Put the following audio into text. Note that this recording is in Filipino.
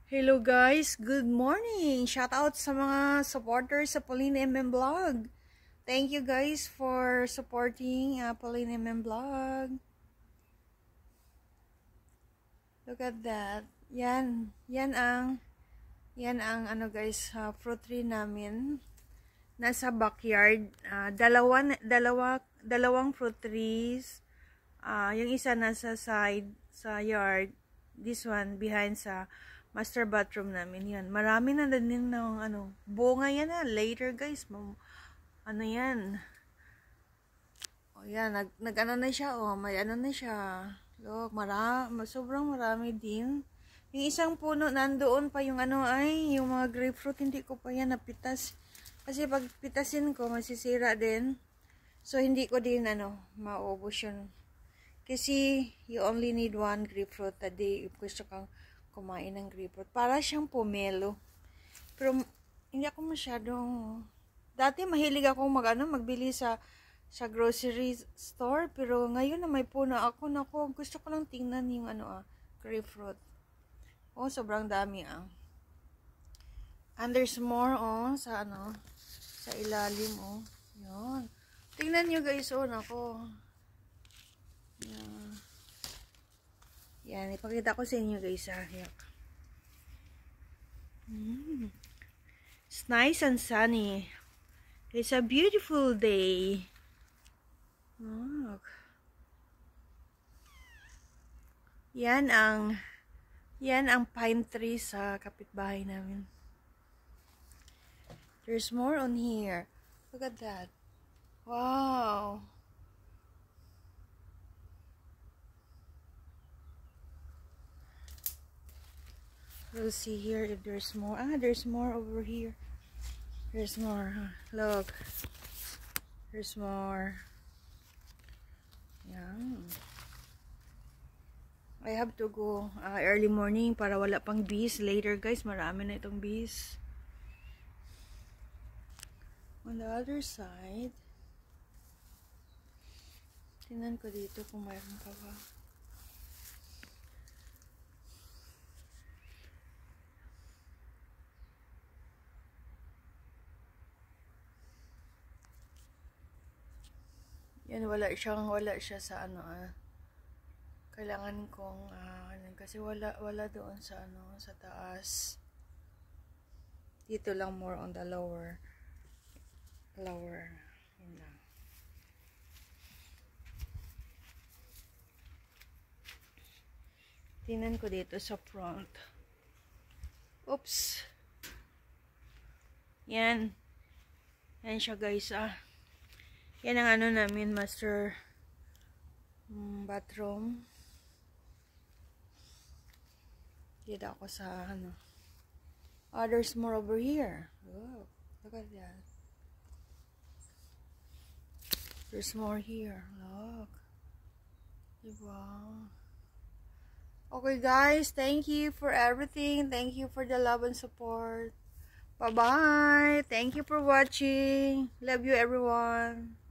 Hello guys, good morning! Shout out sa mga supporters sa Pauline MM Vlog. Thank you guys for supporting Pauline MM Vlog. Look at that. Yan ang ano guys, fruit tree namin. Nasa backyard. Dalawang fruit trees. Yung isa nasa side sa yard. This one behind sa master bathroom namin. Yan. Marami na din ng bunga yan later guys. Ano yan. O yan. Nag-ano na siya. O may ano na siya. Look, sobrang marami din. Yung isang puno nandoon pa yung yung mga grapefruit. Hindi ko pa yan napitas. Kasi pag pitasin ko, masisira din. So, hindi ko din maubos yun. Kasi, you only need one grapefruit a day if gusto kang kumain ng grapefruit. Para siyang pomelo. Pero, hindi ako masyadong... Dati, mahilig akong magbili sa grocery store. Pero, ngayon na may puno ako, gusto ko lang tingnan yung grapefruit. Oh, sobrang dami And there's more, sa ilalim, Yan. Tingnan nyo guys, nako. Yan, ipakita ko sa inyo guys, It's nice and sunny. It's a beautiful day. Look. Yan ang pine tree sa kapitbahay namin. There's more on here. Look at that. Wow. We'll see here if there's more. There's more over here. There's more. Look. There's more. Yeah. I have to go early morning para wala pang bees. Later guys, marami na itong bees. On the other side, tingnan ko dito kung mayroon pa ba. Yan, wala siya sa kailangan kong kasi wala doon sa sa taas. Dito lang more on the lower. Yun lang. Tingnan ko dito sa front. Oops. Yan siya guys, Yan ang namin, master bathroom. Dito ako sa there's more over here. Oh, look at that. There's more here. Look. Wow. Okay guys, thank you for everything. Thank you for the love and support. Bye-bye. Thank you for watching. Love you everyone.